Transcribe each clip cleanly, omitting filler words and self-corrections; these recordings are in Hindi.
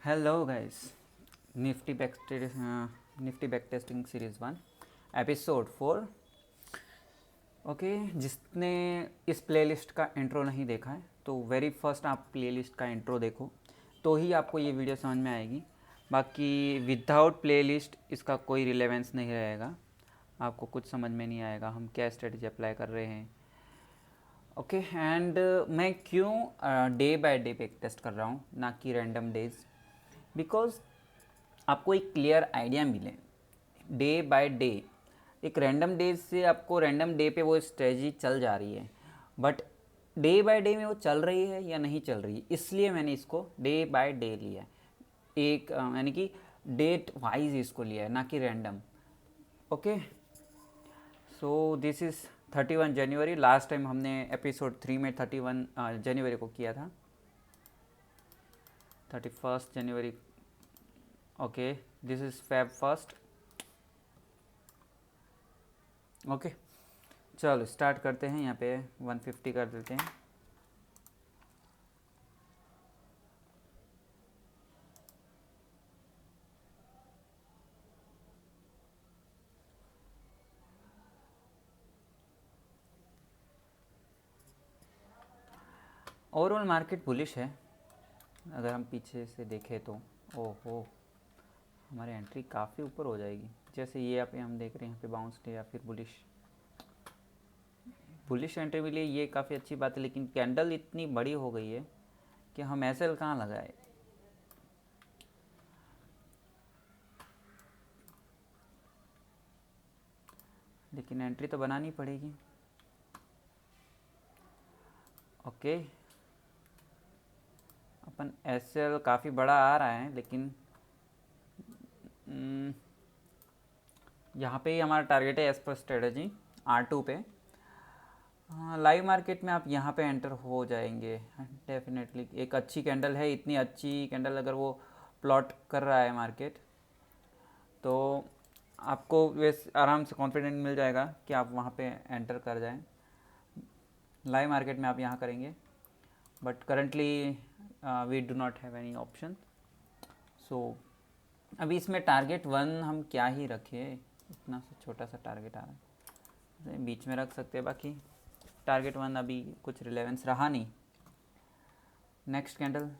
Hello guys, Nifty back Nifty back testing series 1 episode 4। Okay, जिसने इस प्लेलिस्ट का इंट्रो नहीं देखा है तो वेरी फर्स्ट आप प्लेलिस्ट का इंट्रो देखो तो ही आपको ये वीडियो समझ में आएगी। बाकी विदाउट प्लेलिस्ट इसका कोई रिलेवेंस नहीं रहेगा, आपको कुछ समझ में नहीं आएगा हम क्या स्ट्रेटजी अप्लाई कर रहे हैं। ओके एंड मैं क्यों day by day back test कर रहा हूँ ना कि रैंडम डेज, बिकॉज आपको एक क्लियर आइडिया मिले डे बाय डे। एक रैंडम डेज से आपको रैंडम डे पे वो स्ट्रेटजी चल जा रही है, बट डे बाय डे में वो चल रही है या नहीं चल रही है, इसलिए मैंने इसको डे बाय डे लिया है। एक यानी कि डेट वाइज इसको लिया है, ना कि random. Okay, so this is 31 January. Last time हमने एपिसोड 3 में 31 जनवरी को किया था, 31 जनवरी। Okay, this is Feb first. Okay, चलो स्टार्ट करते हैं। यहाँ पे 150 कर देते हैं। ओवरऑल मार्केट बुलिश है, अगर हम पीछे से देखें तो। ओहो, हमारी एंट्री काफ़ी ऊपर हो जाएगी। जैसे ये यहाँ पे हम देख रहे हैं, यहाँ पे बाउंस या फिर बुलिश बुलिश एंट्री मिली, ये काफ़ी अच्छी बात है। लेकिन कैंडल इतनी बड़ी हो गई है कि हम एसएल कहाँ लगाए। लेकिन एंट्री तो बनानी पड़ेगी। ओके, अपन एसएल काफ़ी बड़ा आ रहा है, लेकिन यहाँ पे ही हमारा टारगेट है एज पर स्ट्रेटजी R2 पे। हाँ, लाइव मार्केट में आप यहाँ पे एंटर हो जाएंगे डेफिनेटली। एक अच्छी कैंडल है, इतनी अच्छी कैंडल अगर वो प्लॉट कर रहा है मार्केट, तो आपको वैसे आराम से कॉन्फिडेंट मिल जाएगा कि आप वहाँ पे एंटर कर जाएं। लाइव मार्केट में आप यहाँ करेंगे, but currently we do not have any option. So अभी इसमें टारगेट 1 हम क्या ही रखें, इतना सा छोटा सा टारगेट आ रहा है, बीच में रख सकते हैं। बाकी टारगेट 1 अभी कुछ रिलेवेंस रहा नहीं। नेक्स्ट कैंडल,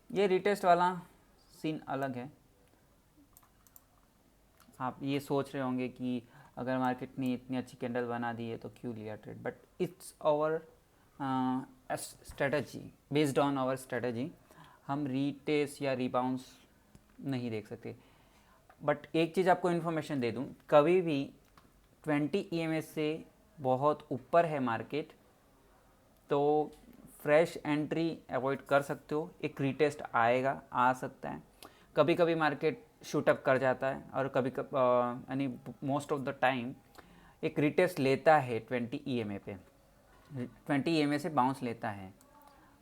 ये रिटेस्ट वाला सीन अलग है। आप ये सोच रहे होंगे कि अगर मार्केट ने इतनी अच्छी कैंडल बना दी है तो क्यों लिया trade, but it's our strategy, based on our strategy. हम रीटेस्ट या रिबाउंस नहीं देख सकते। बट एक चीज़ आपको इन्फॉर्मेशन दे दूं, कभी भी 20 EMS से बहुत ऊपर है मार्केट तो फ्रेश एंट्री अवॉइड कर सकते हो। एक रीटेस्ट आएगा, आ सकता है, कभी कभी मार्केट शूटअप कर जाता है, और कभी यानी मोस्ट ऑफ द टाइम एक रिटेस्ट लेता है 20 EMA पे। 20 EMA से बाउंस लेता है।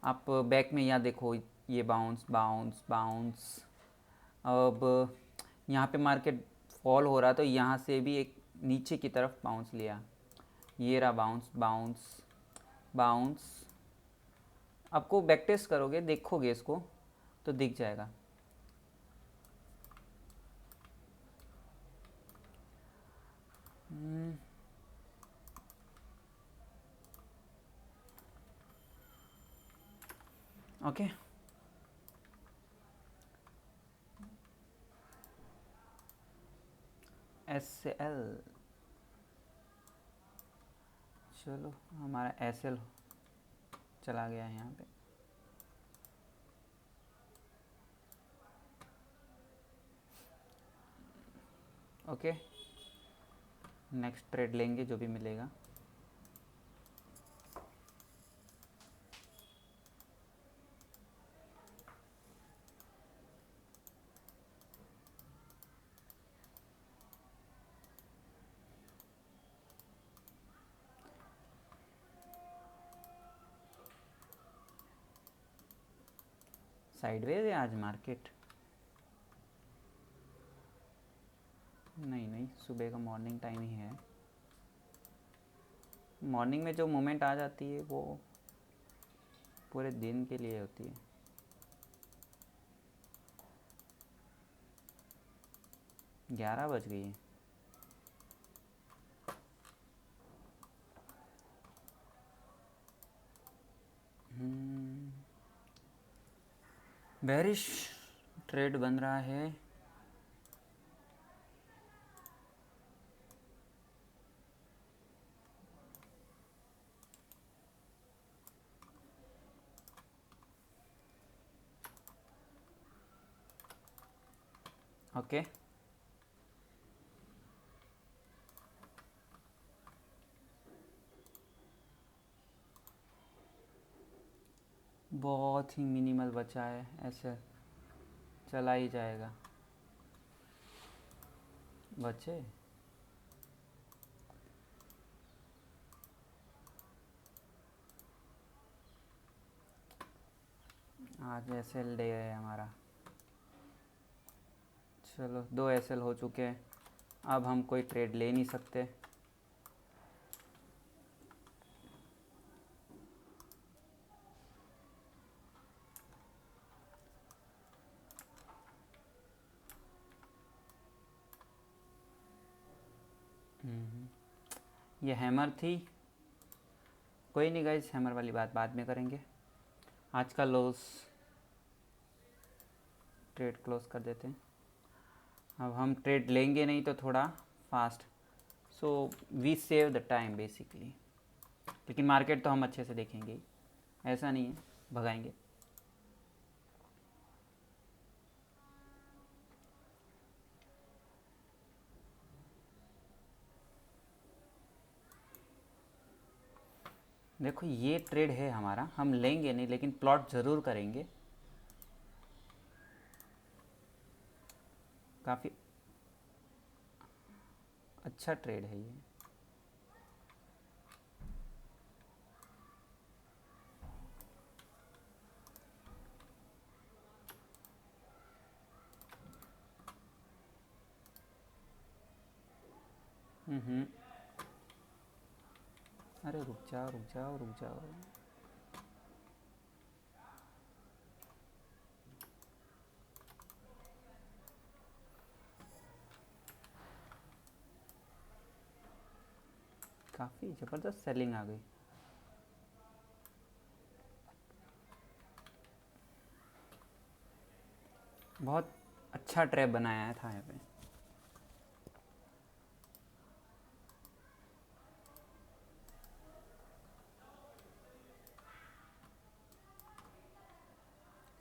आप बैक में यहाँ देखो, ये बाउंस बाउंस बाउंस। अब यहाँ पे मार्केट फॉल हो रहा तो यहाँ से भी एक नीचे की तरफ बाउंस लिया, ये रहा बाउंस बाउंस बाउंस। आपको बैक टेस्ट करोगे, देखोगे इसको तो दिख जाएगा। ओके, SL, चलो हमारा SL चला गया है यहाँ पे। ओके, नेक्स्ट ट्रेड लेंगे जो भी मिलेगा। साइडवेज है आज मार्केट? नहीं नहीं, सुबह का मॉर्निंग टाइम ही है। मॉर्निंग में जो मोमेंट आ जाती है वो पूरे दिन के लिए होती है। ग्यारह बज गई है। बेरिश ट्रेड बन रहा है। ओके, बहुत ही मिनिमल बचा है, ऐसे चला ही जाएगा। बचे आज एसएल डे है हमारा। चलो 2 एसएल हो चुके हैं, अब हम कोई ट्रेड ले नहीं सकते। ये हैमर थी, कोई नहीं गाइस, हैमर वाली बात बाद में करेंगे। आज का लॉस ट्रेड क्लोज कर देते हैं। अब हम ट्रेड लेंगे नहीं तो थोड़ा fast, so we save the time basically. लेकिन मार्केट तो हम अच्छे से देखेंगे ही, ऐसा नहीं है भगाएंगे। देखो ये ट्रेड है हमारा, हम लेंगे नहीं लेकिन प्लॉट ज़रूर करेंगे। काफ़ी अच्छा ट्रेड है ये। अरे रुक जाओ रुक जाओ रुक जाओ। काफ़ी ज़बरदस्त सेलिंग आ गई। बहुत अच्छा ट्रैप बनाया था यहाँ पे।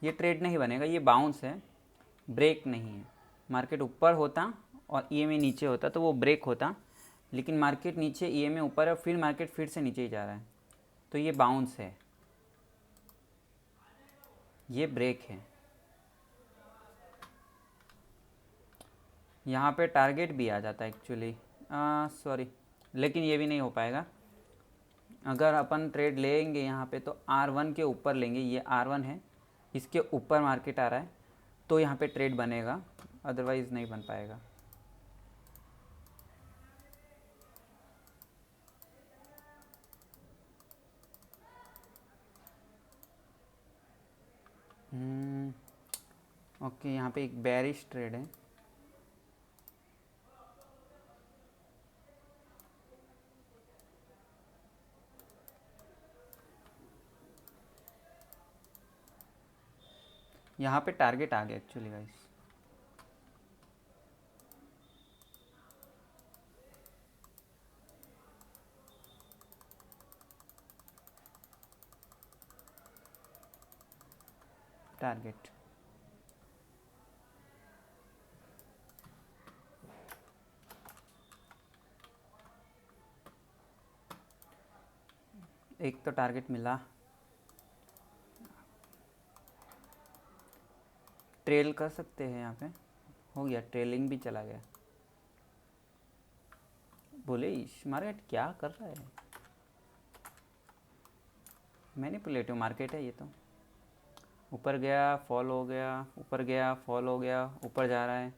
ये ट्रेड नहीं बनेगा, ये बाउंस है, ब्रेक नहीं है। मार्केट ऊपर होता और ईएमए नीचे होता तो वो ब्रेक होता, लेकिन मार्केट नीचे, ईएमए ऊपर है और फिर मार्केट फिर से नीचे ही जा रहा है, तो ये बाउंस है, ये ब्रेक है। यहाँ पे टारगेट भी आ जाता है एक्चुअली, सॉरी, लेकिन ये भी नहीं हो पाएगा। अगर अपन ट्रेड लेंगे यहाँ पे तो R1 के ऊपर लेंगे, ये R1 है, इसके ऊपर मार्केट आ रहा है तो यहाँ पे ट्रेड बनेगा, अदरवाइज़ नहीं बन पाएगा। ओके, यहाँ पे एक बेरिश ट्रेड है। यहाँ पे टारगेट आ गया एक्चुअली गाइस। टारगेट एक तो टारगेट मिला। ट्रेल कर सकते हैं, यहाँ पे हो गया, ट्रेलिंग भी चला गया। बोले मार्केट क्या कर रहा है, मैनिपुलेटिव मार्केट है ये तो। ऊपर गया फॉल हो गया, ऊपर गया फॉल हो गया, ऊपर जा रहा है।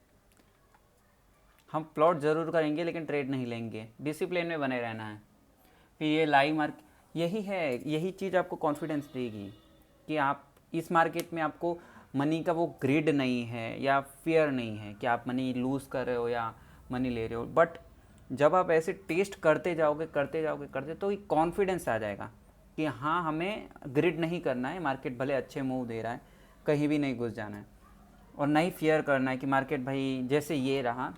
हम प्लॉट ज़रूर करेंगे लेकिन ट्रेड नहीं लेंगे, डिसिप्लिन में बने रहना है। फिर ये लाइव मार्केट, यही है, यही चीज़ आपको कॉन्फिडेंस देगी कि आप इस मार्केट में, आपको मनी का वो ग्रिड नहीं है या फियर नहीं है कि आप मनी लूज़ कर रहे हो या मनी ले रहे हो। बट जब आप ऐसे टेस्ट करते जाओगे करते जाओगे करते, तो एक कॉन्फिडेंस आ जाएगा कि हाँ, हमें ग्रिड नहीं करना है, मार्केट भले अच्छे मूव दे रहा है, कहीं भी नहीं घुस जाना है। और नहीं फियर करना है कि मार्केट भाई जैसे ये रहा,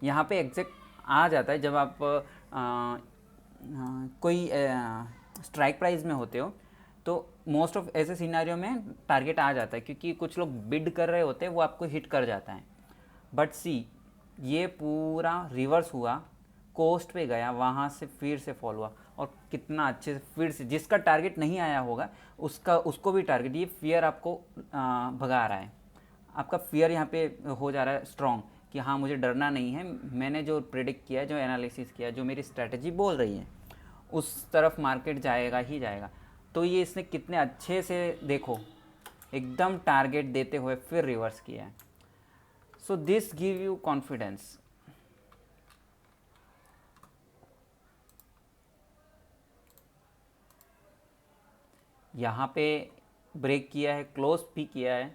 यहाँ पे एग्जैक्ट आ जाता है जब आप कोई स्ट्राइक प्राइस में होते हो, तो मोस्ट ऑफ ऐसे सिनारियो में टारगेट आ जाता है, क्योंकि कुछ लोग बिड कर रहे होते हैं, वो आपको हिट कर जाता है। बट सी, ये पूरा रिवर्स हुआ, कोस्ट पे गया, वहाँ से फिर से फॉल हुआ, और कितना अच्छे से फिर से, जिसका टारगेट नहीं आया होगा उसको भी टारगेट, ये फियर आपको भगा रहा है। आपका फियर यहाँ पे हो जा रहा है स्ट्रॉन्ग कि हाँ, मुझे डरना नहीं है, मैंने जो प्रिडिक्ट किया है, जो एनालिसिस किया, जो मेरी स्ट्रेटजी बोल रही है, उस तरफ मार्केट जाएगा ही जाएगा। तो ये इसने कितने अच्छे से, देखो, एकदम टारगेट देते हुए फिर रिवर्स किया है। So this give you confidence. यहाँ पे ब्रेक किया है, क्लोज भी किया है,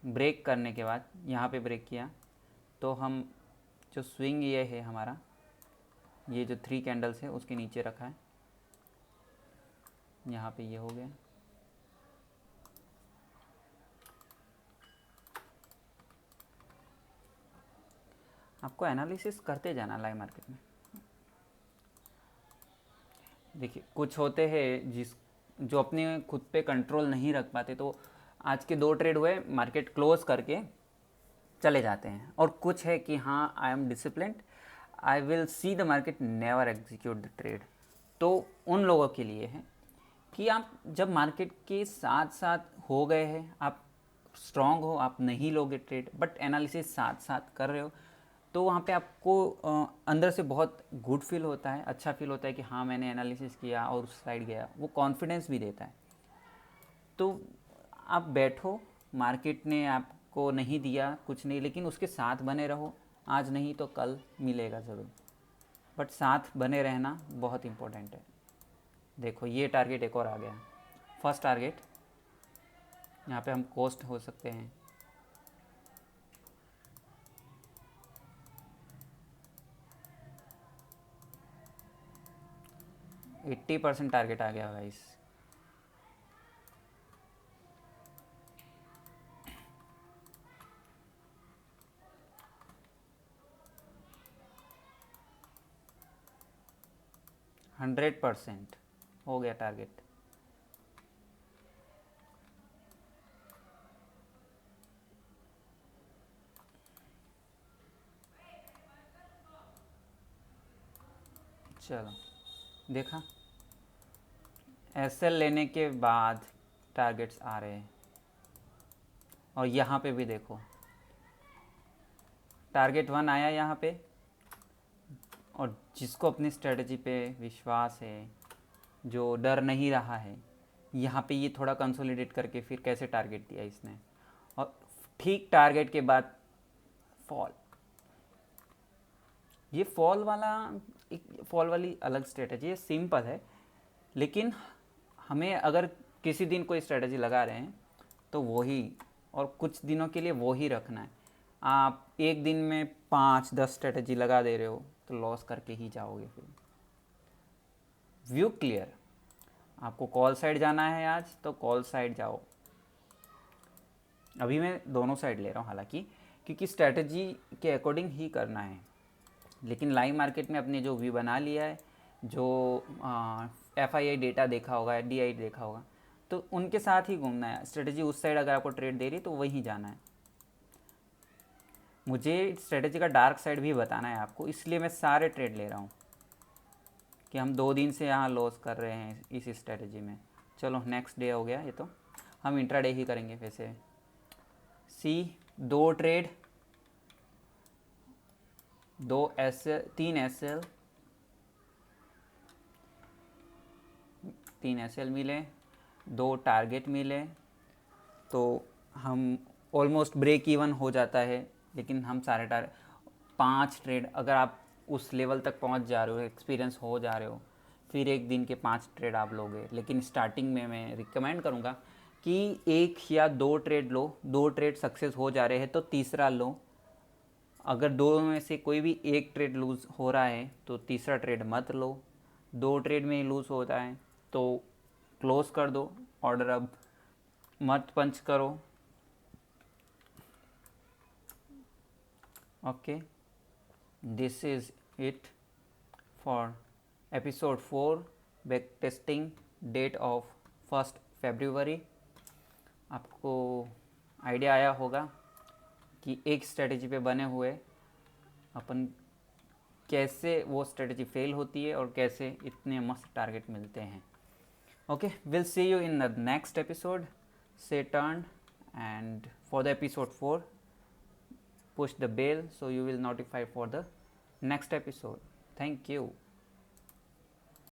ब्रेक करने के बाद यहाँ पे ब्रेक किया, तो हम जो स्विंग ये है हमारा, ये जो 3 कैंडल्स है उसके नीचे रखा है, यहाँ पे ये हो गया। आपको एनालिसिस करते जाना लाइव मार्केट में। देखिए, कुछ होते हैं जो अपने खुद पे कंट्रोल नहीं रख पाते, तो आज के 2 ट्रेड हुए, मार्केट क्लोज करके चले जाते हैं। और कुछ है कि हाँ, I am disciplined, I will see the market never execute the trade. तो उन लोगों के लिए है कि आप जब मार्केट के साथ साथ हो गए हैं, आप स्ट्रांग हो, आप नहीं लोगे ट्रेड, बट एनालिसिस साथ साथ कर रहे हो, तो वहाँ पे आपको अंदर से बहुत गुड फील होता है, अच्छा फील होता है कि हाँ, मैंने एनालिसिस किया और उस साइड गया, वो कॉन्फिडेंस भी देता है। तो आप बैठो, मार्केट ने आपको नहीं दिया कुछ नहीं, लेकिन उसके साथ बने रहो, आज नहीं तो कल मिलेगा ज़रूर, बट साथ बने रहना बहुत इम्पोर्टेंट है। देखो, ये टारगेट एक और आ गया, फर्स्ट टारगेट, यहाँ पे हम कोस्ट हो सकते हैं। एट्टी % टारगेट आ गया गाइस। हंड्रेड % हो गया टारगेट। चलो, देखा, एसएल लेने के बाद टारगेट्स आ रहे हैं, और यहाँ पे भी देखो, टारगेट 1 आया यहाँ पे, और जिसको अपनी स्ट्रेटजी पे विश्वास है, जो डर नहीं रहा है, यहाँ पे ये थोड़ा कंसोलिडेट करके फिर कैसे टारगेट दिया इसने, और ठीक टारगेट के बाद फॉल। ये फॉल वाला, एक फॉल वाली अलग स्ट्रेटजी है, सिंपल है, लेकिन हमें अगर किसी दिन कोई स्ट्रेटजी लगा रहे हैं तो वही, और कुछ दिनों के लिए वो ही रखना है। आप एक दिन में 5-10 स्ट्रेटजी लगा दे रहे हो तो लॉस करके ही जाओगे। फिर व्यू क्लियर, आपको कॉल साइड जाना है आज तो कॉल साइड जाओ। अभी मैं दोनों साइड ले रहा हूँ हालांकि, क्योंकि स्ट्रेटजी के अकॉर्डिंग ही करना है, लेकिन लाइव मार्केट में अपने जो व्यू बना लिया है, जो FII डेटा देखा होगा, DI देखा होगा, तो उनके साथ ही घूमना है। स्ट्रेटजी उस साइड अगर आपको ट्रेड दे रही तो वहीं जाना है। मुझे स्ट्रेटजी का डार्क साइड भी बताना है आपको, इसलिए मैं सारे ट्रेड ले रहा हूँ कि हम 2 दिन से यहाँ लॉस कर रहे हैं इस स्ट्रेटजी में। चलो, नेक्स्ट डे हो गया, ये तो हम इंट्राडे ही करेंगे वैसे। सी, 2 ट्रेड, 2 SL, 3 SL, 3 SL मिले, 2 टारगेट मिले तो हम ऑलमोस्ट ब्रेक इवन हो जाता है। लेकिन हम सारे 5 ट्रेड, अगर आप उस लेवल तक पहुंच जा रहे हो, एक्सपीरियंस हो जा रहे हो, फिर एक दिन के 5 ट्रेड आप लोगे। लेकिन स्टार्टिंग में मैं रिकमेंड करूँगा कि 1 या 2 ट्रेड लो। 2 ट्रेड सक्सेस हो जा रहे हैं तो तीसरा लो। अगर 2 में से कोई भी एक ट्रेड लूज़ हो रहा है तो तीसरा ट्रेड मत लो। 2 ट्रेड में ही लूज़ होता है तो क्लोज कर दो ऑर्डर, अब मत पंच करो। Okay, this is it for episode 4 back testing date of 1 February. आपको आइडिया आया होगा कि एक स्ट्रेटजी पे बने हुए अपन कैसे वो स्ट्रेटजी फेल होती है और कैसे इतने मस्त टारगेट मिलते हैं। Okay, will see you in the next episode. Stay tuned, and for the episode 4, push the bell so you will notify for the next episode. Thank you.